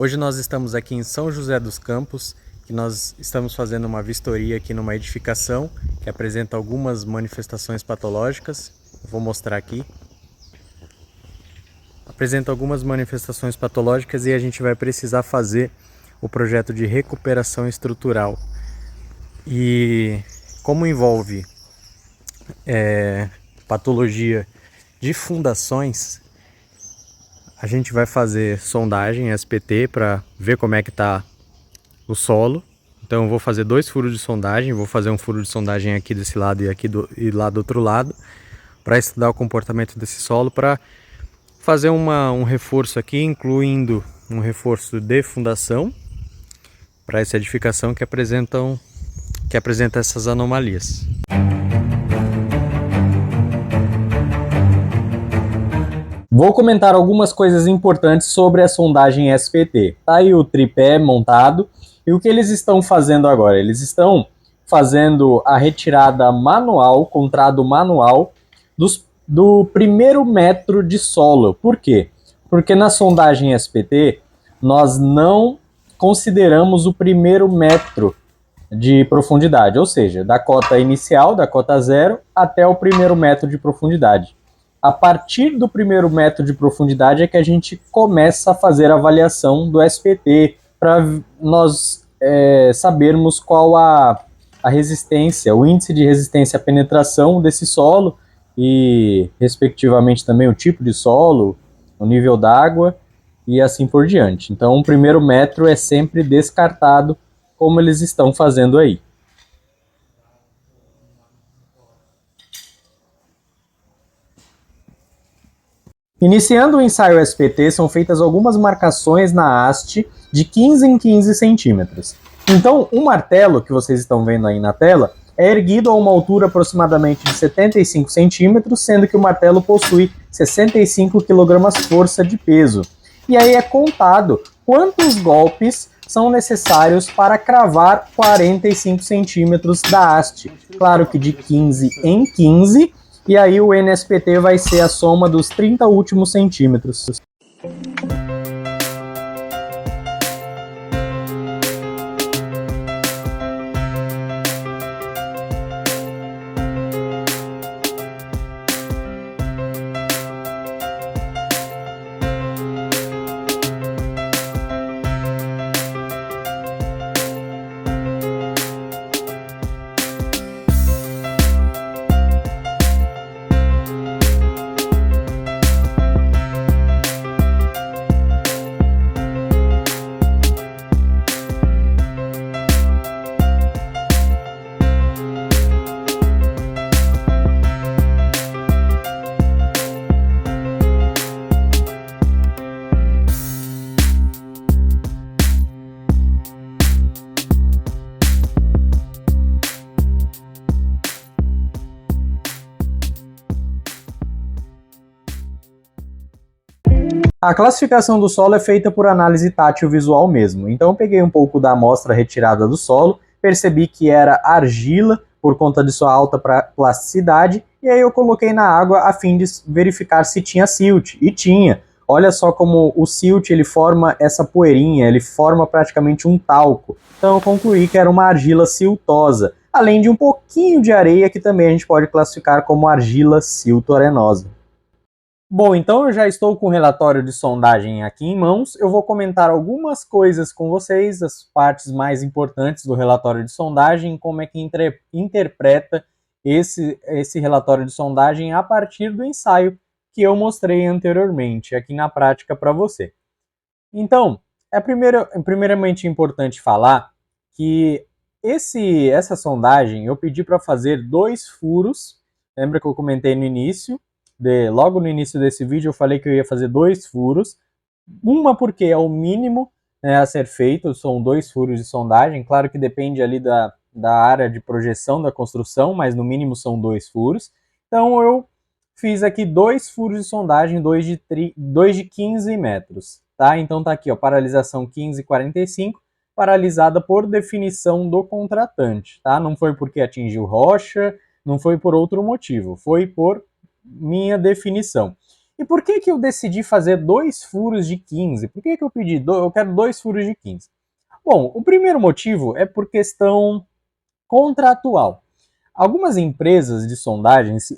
Hoje nós estamos aqui em São José dos Campos, que nós estamos fazendo uma vistoria aqui numa edificação que apresenta algumas manifestações patológicas. Eu vou mostrar aqui. Apresenta algumas manifestações patológicas e a gente vai precisar fazer o projeto de recuperação estrutural. E como envolve patologia de fundações, a gente vai fazer sondagem SPT para ver como é que está o solo. Então eu vou fazer 2 furos de sondagem, vou fazer um furo de sondagem aqui desse lado e lá do outro lado, para estudar o comportamento desse solo, para fazer um reforço aqui, incluindo um reforço de fundação para essa edificação que apresenta essas anomalias. Vou comentar algumas coisas importantes sobre a sondagem SPT. Tá aí o tripé montado e o que eles estão fazendo agora? Eles estão fazendo a retirada manual, contrado manual, do primeiro metro de solo. Por quê? Porque na sondagem SPT nós não consideramos o primeiro metro de profundidade, ou seja, da cota inicial, da cota 0, até o primeiro metro de profundidade. A partir do primeiro metro de profundidade é que a gente começa a fazer a avaliação do SPT para nós sabermos qual a resistência, o índice de resistência à penetração desse solo e, respectivamente, também o tipo de solo, o nível d'água e assim por diante. Então, o primeiro metro é sempre descartado, como eles estão fazendo aí. Iniciando o ensaio SPT, são feitas algumas marcações na haste de 15 em 15 centímetros. Então, o martelo que vocês estão vendo aí na tela é erguido a uma altura aproximadamente de 75 centímetros, sendo que o martelo possui 65 kg força de peso. E aí é contado quantos golpes são necessários para cravar 45 centímetros da haste. Claro que de 15 em 15, e aí o NSPT vai ser a soma dos 30 últimos centímetros. A classificação do solo é feita por análise tátil-visual mesmo. Então eu peguei um pouco da amostra retirada do solo, percebi que era argila por conta de sua alta plasticidade, e aí eu coloquei na água a fim de verificar se tinha silt, e tinha. Olha só como o silt ele forma essa poeirinha, ele forma praticamente um talco. Então eu concluí que era uma argila siltosa, além de um pouquinho de areia que também a gente pode classificar como argila silto-arenosa. Bom, então eu já estou com o relatório de sondagem aqui em mãos. Eu vou comentar algumas coisas com vocês, as partes mais importantes do relatório de sondagem, como é que interpreta esse relatório de sondagem a partir do ensaio que eu mostrei anteriormente aqui na prática para você. Então, primeiramente importante falar que essa sondagem eu pedi para fazer 2 furos, lembra que eu comentei no início? Logo no início desse vídeo eu falei que eu ia fazer 2 furos, uma porque é o mínimo a ser feito, são 2 furos de sondagem, claro que depende ali da área de projeção da construção, mas no mínimo são 2 furos, então eu fiz aqui 2 furos de sondagem, 2 de 15 metros, tá? Então tá aqui, ó, paralisação 15,45, paralisada por definição do contratante, tá? Não foi porque atingiu rocha, não foi por outro motivo, foi por minha definição. E por que que eu decidi fazer 2 furos de 15? Por que que eu pedi, eu quero 2 furos de 15? Bom, o primeiro motivo é por questão contratual. Algumas empresas de sondagens,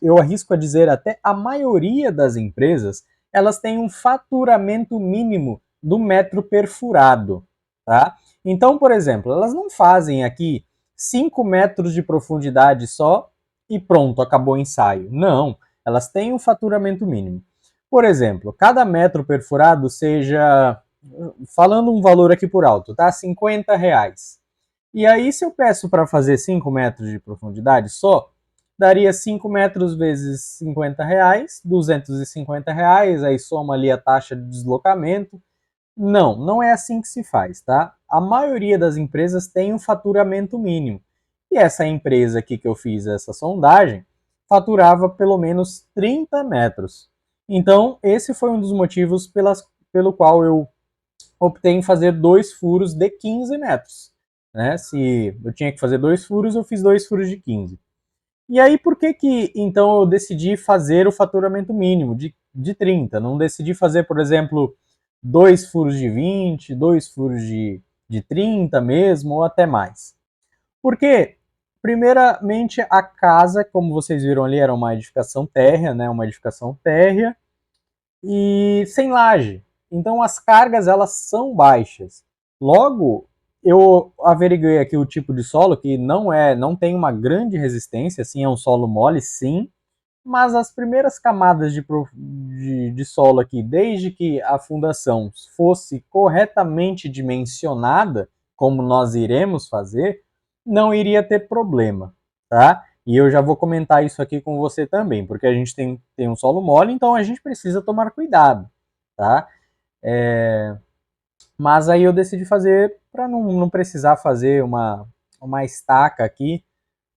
eu arrisco a dizer até a maioria das empresas, elas têm um faturamento mínimo do metro perfurado, tá? Então, por exemplo, elas não fazem aqui 5 metros de profundidade só e pronto, acabou o ensaio. Não, elas têm um faturamento mínimo. Por exemplo, cada metro perfurado seja, falando um valor aqui por alto, tá? R$ 50. E aí, se eu peço para fazer 5 metros de profundidade só, daria 5 metros vezes R$ 50, R$ 250, aí soma ali a taxa de deslocamento. Não, não é assim que se faz, tá? A maioria das empresas tem um faturamento mínimo. E essa empresa aqui que eu fiz essa sondagem faturava pelo menos 30 metros. Então, esse foi um dos motivos pelo qual eu optei em fazer 2 furos de 15 metros. Né? Se eu tinha que fazer 2 furos, eu fiz 2 furos de 15. E aí, por que que então eu decidi fazer o faturamento mínimo de 30? Não decidi fazer, por exemplo, 2 furos de 20, 2 furos de 30 mesmo, ou até mais. Porque, primeiramente, a casa, como vocês viram ali, era uma edificação térrea, né? Uma edificação térrea e sem laje. Então as cargas elas são baixas. Logo, eu averiguei aqui o tipo de solo que não tem uma grande resistência, assim, é um solo mole, sim, mas as primeiras camadas de solo aqui, desde que a fundação fosse corretamente dimensionada, como nós iremos fazer, não iria ter problema, tá? E eu já vou comentar isso aqui com você também, porque a gente tem um solo mole, então a gente precisa tomar cuidado, tá? Mas aí eu decidi fazer para não precisar fazer uma estaca aqui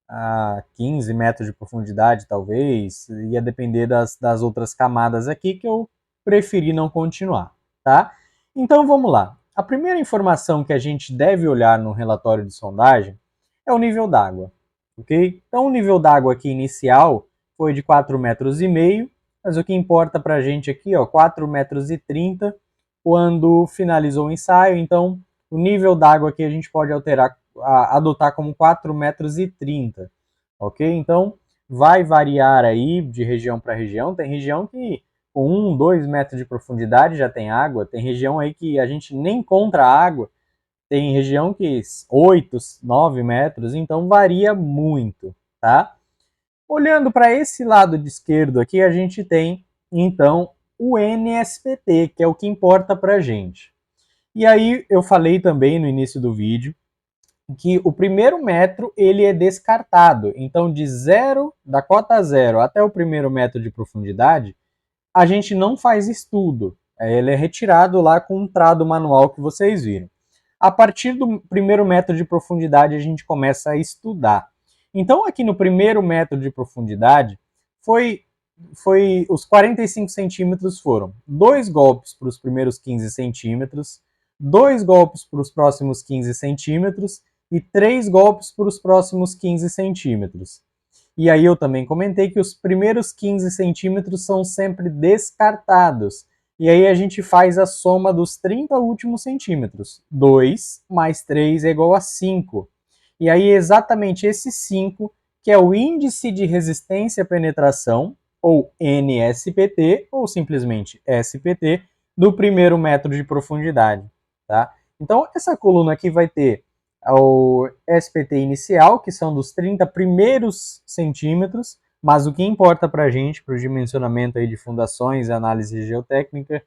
a 15 metros de profundidade, talvez, ia depender das outras camadas aqui que eu preferi não continuar, tá? Então vamos lá. A primeira informação que a gente deve olhar no relatório de sondagem é o nível d'água, ok? Então o nível d'água aqui inicial foi de 4,5 metros, mas o que importa para a gente aqui, ó, 4,30 metros quando finalizou o ensaio, então o nível d'água aqui a gente pode adotar como 4,30 metros, ok? Então vai variar aí de região para região, tem região que com 1, 2 metros de profundidade já tem água, tem região aí que a gente nem encontra água, tem região que 8, 9 metros, então varia muito, tá? Olhando para esse lado de esquerdo aqui, a gente tem, então, o NSPT, que é o que importa para a gente. E aí eu falei também no início do vídeo que o primeiro metro ele é descartado. Então, da cota 0 até o primeiro metro de profundidade, a gente não faz estudo. Ele é retirado lá com um trado manual que vocês viram. A partir do primeiro metro de profundidade, a gente começa a estudar. Então, aqui no primeiro metro de profundidade, os 45 centímetros foram 2 golpes para os primeiros 15 centímetros, 2 golpes para os próximos 15 centímetros e 3 golpes para os próximos 15 centímetros. E aí eu também comentei que os primeiros 15 centímetros são sempre descartados. E aí a gente faz a soma dos 30 últimos centímetros. 2 mais 3 é igual a 5. E aí exatamente esse 5, que é o índice de resistência à penetração, ou NSPT, ou simplesmente SPT, do primeiro metro de profundidade. Tá? Então essa coluna aqui vai ter o SPT inicial, que são dos 30 primeiros centímetros, mas o que importa para a gente, para o dimensionamento aí de fundações e análise geotécnica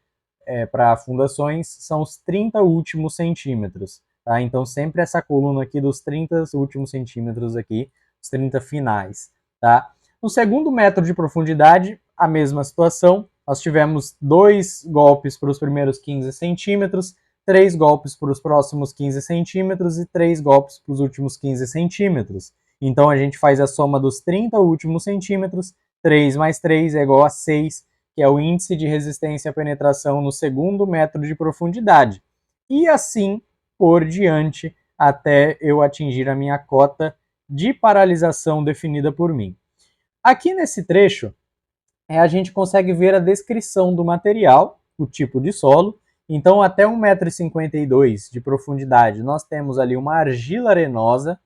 para fundações, são os 30 últimos centímetros. Tá? Então sempre essa coluna aqui dos 30 últimos centímetros aqui, os 30 finais. Tá? No segundo metro de profundidade, a mesma situação, nós tivemos 2 golpes para os primeiros 15 centímetros, 3 golpes para os próximos 15 centímetros e 3 golpes para os últimos 15 centímetros. Então a gente faz a soma dos 30 últimos centímetros, 3 mais 3 é igual a 6, que é o índice de resistência à penetração no segundo metro de profundidade. E assim por diante, até eu atingir a minha cota de paralisação definida por mim. Aqui nesse trecho, a gente consegue ver a descrição do material, o tipo de solo. Então, até 1,52 m de profundidade, nós temos ali uma argila arenosa,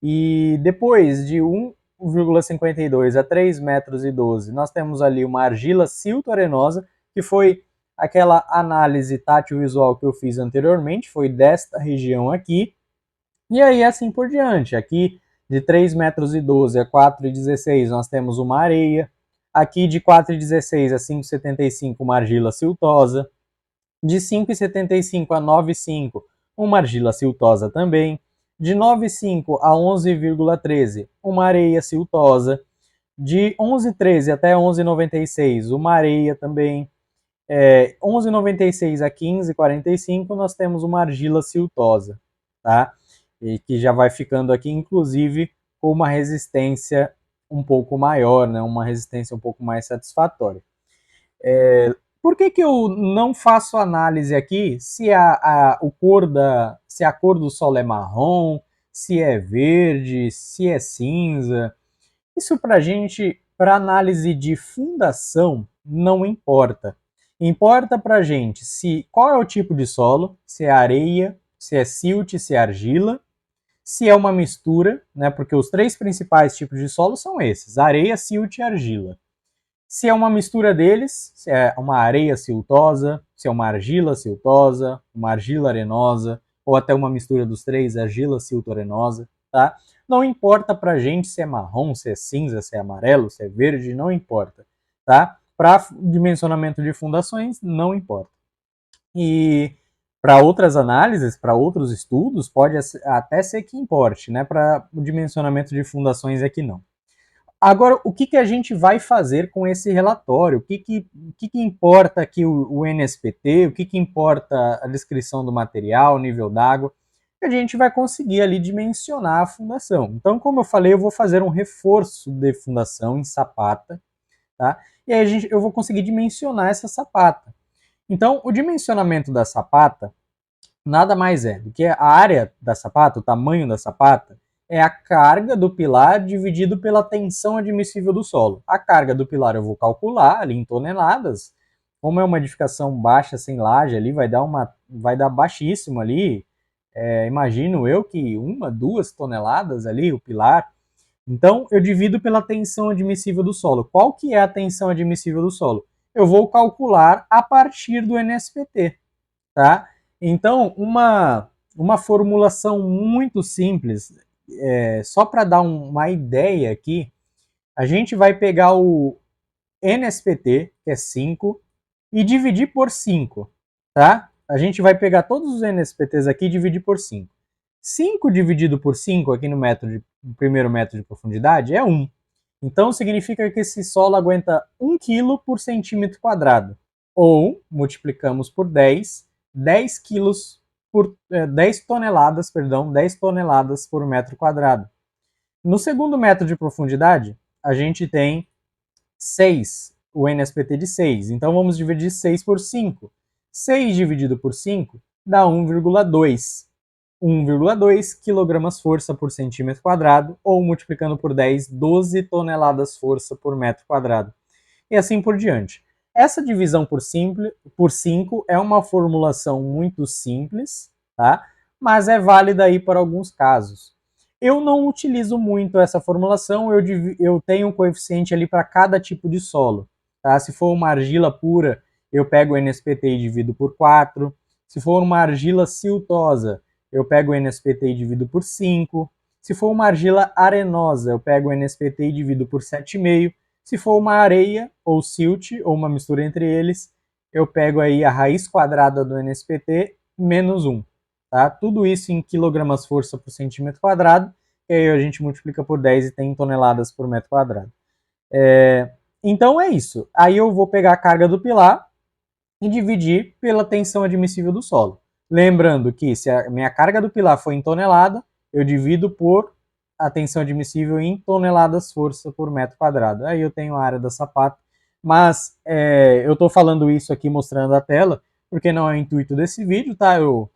e depois de 1,52 a 3,12 m, nós temos ali uma argila silto-arenosa, que foi aquela análise tátil-visual que eu fiz anteriormente, foi desta região aqui, e aí assim por diante. Aqui de 3,12 m a 4,16 m nós temos uma areia, aqui de 4,16 a 5,75 uma argila siltosa, de 5,75 a 9,5 uma argila siltosa também, de 9,5 a 11,13 uma areia siltosa, de 11,13 até 11,96 uma areia também, 11,96 a 15,45 nós temos uma argila siltosa, tá? E que já vai ficando aqui, inclusive, com uma resistência um pouco maior, né? Uma resistência um pouco mais satisfatória. Por que eu não faço análise aqui se a cor do solo é marrom, se é verde, se é cinza? Isso para gente, para análise de fundação, não importa. Importa para gente qual é o tipo de solo, se é areia, se é silt, se é argila, se é uma mistura, né? Porque os três principais tipos de solo são esses: areia, silt e argila. Se é uma mistura deles, se é uma areia siltosa, se é uma argila siltosa, uma argila arenosa, ou até uma mistura dos três, argila silto-arenosa, tá? Não importa pra gente se é marrom, se é cinza, se é amarelo, se é verde, não importa, tá? Para dimensionamento de fundações, não importa. E para outras análises, para outros estudos, pode até ser que importe, né? Para o dimensionamento de fundações é que não. Agora, o que a gente vai fazer com esse relatório? O que importa aqui o NSPT? O que importa a descrição do material, o nível d'água? A gente vai conseguir ali dimensionar a fundação. Então, como eu falei, eu vou fazer um reforço de fundação em sapata, tá? E aí eu vou conseguir dimensionar essa sapata. Então, o dimensionamento da sapata nada mais é do que a área da sapata, o tamanho da sapata, é a carga do pilar dividido pela tensão admissível do solo. A carga do pilar eu vou calcular ali em toneladas. Como é uma edificação baixa sem laje ali, vai dar baixíssimo ali. Imagino eu que 2 toneladas ali o pilar. Então eu divido pela tensão admissível do solo. Qual que é a tensão admissível do solo? Eu vou calcular a partir do NSPT, tá? Então, uma formulação muito simples, só para dar uma ideia aqui, a gente vai pegar o NSPT, que é 5, e dividir por 5, tá? A gente vai pegar todos os NSPTs aqui e dividir por 5. 5 dividido por 5 aqui no primeiro metro de profundidade é 1. Então significa que esse solo aguenta 1 kg por centímetro quadrado. Ou, multiplicamos por 10 quilos por 10 toneladas, perdão, 10 toneladas por metro quadrado. No segundo metro de profundidade, a gente tem 6, o NSPT de 6. Então vamos dividir 6 por 5. 6 dividido por 5 dá 1,2. 1,2 kg força por centímetro quadrado, ou multiplicando por 10, 12 toneladas força por metro quadrado. E assim por diante. Essa divisão por 5 é uma formulação muito simples, tá? Mas é válida aí para alguns casos. Eu não utilizo muito essa formulação, eu tenho um coeficiente ali para cada tipo de solo. Tá? Se for uma argila pura, eu pego o NSPT e divido por 4. Se for uma argila siltosa, eu pego o NSPT e divido por 5. Se for uma argila arenosa, eu pego o NSPT e divido por 7,5. Se for uma areia ou silt, ou uma mistura entre eles, eu pego aí a raiz quadrada do NSPT menos 1. Tá? Tudo isso em quilogramas força por centímetro quadrado, e aí a gente multiplica por 10 e tem toneladas por metro quadrado. Então é isso. Aí eu vou pegar a carga do pilar e dividir pela tensão admissível do solo. Lembrando que se a minha carga do pilar for em tonelada, eu divido por a tensão admissível em toneladas força por metro quadrado. Aí eu tenho a área da sapata. Mas eu estou falando isso aqui mostrando a tela, porque não é o intuito desse vídeo, tá? Eu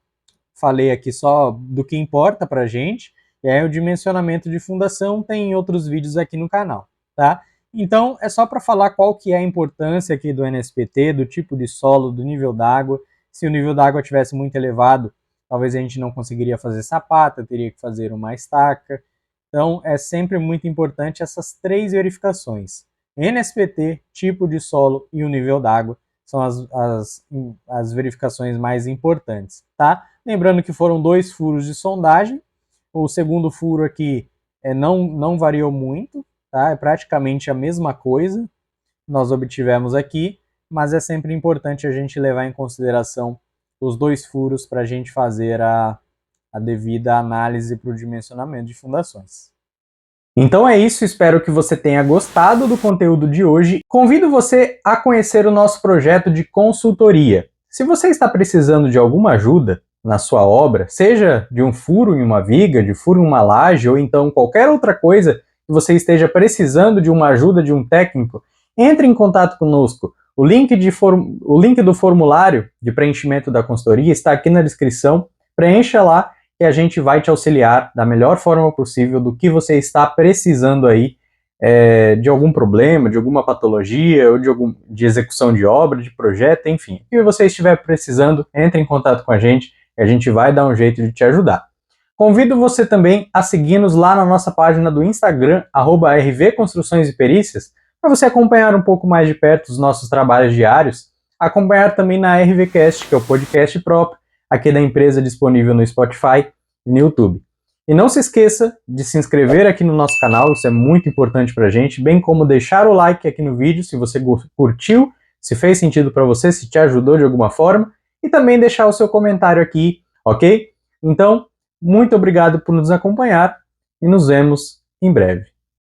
falei aqui só do que importa pra gente. E aí o dimensionamento de fundação tem outros vídeos aqui no canal, tá? Então, é só para falar qual que é a importância aqui do NSPT, do tipo de solo, do nível d'água. Se o nível d'água estivesse muito elevado, talvez a gente não conseguiria fazer sapata, teria que fazer uma estaca. Então, é sempre muito importante essas 3 verificações. NSPT, tipo de solo e o nível d'água são as verificações mais importantes, tá? Lembrando que foram 2 furos de sondagem. O segundo furo aqui não variou muito, tá? É praticamente a mesma coisa que nós obtivemos aqui, mas é sempre importante a gente levar em consideração os 2 furos para a gente fazer a devida análise para o dimensionamento de fundações. Então é isso, espero que você tenha gostado do conteúdo de hoje. Convido você a conhecer o nosso projeto de consultoria. Se você está precisando de alguma ajuda na sua obra, seja de um furo em uma viga, de furo em uma laje, ou então qualquer outra coisa que você esteja precisando de uma ajuda de um técnico, entre em contato conosco. O link do formulário de preenchimento da consultoria está aqui na descrição. Preencha lá e a gente vai te auxiliar da melhor forma possível do que você está precisando aí, de algum problema, de alguma patologia, ou de execução de obra, de projeto, enfim. O que você estiver precisando, entre em contato com a gente e a gente vai dar um jeito de te ajudar. Convido você também a seguir-nos lá na nossa página do Instagram, @rvconstruções e perícias, para você acompanhar um pouco mais de perto os nossos trabalhos diários, acompanhar também na RVCast, que é o podcast próprio, aqui da empresa, disponível no Spotify e no YouTube. E não se esqueça de se inscrever aqui no nosso canal, isso é muito importante pra gente, bem como deixar o like aqui no vídeo se você curtiu, se fez sentido para você, se te ajudou de alguma forma, e também deixar o seu comentário aqui, ok? Então, muito obrigado por nos acompanhar e nos vemos em breve.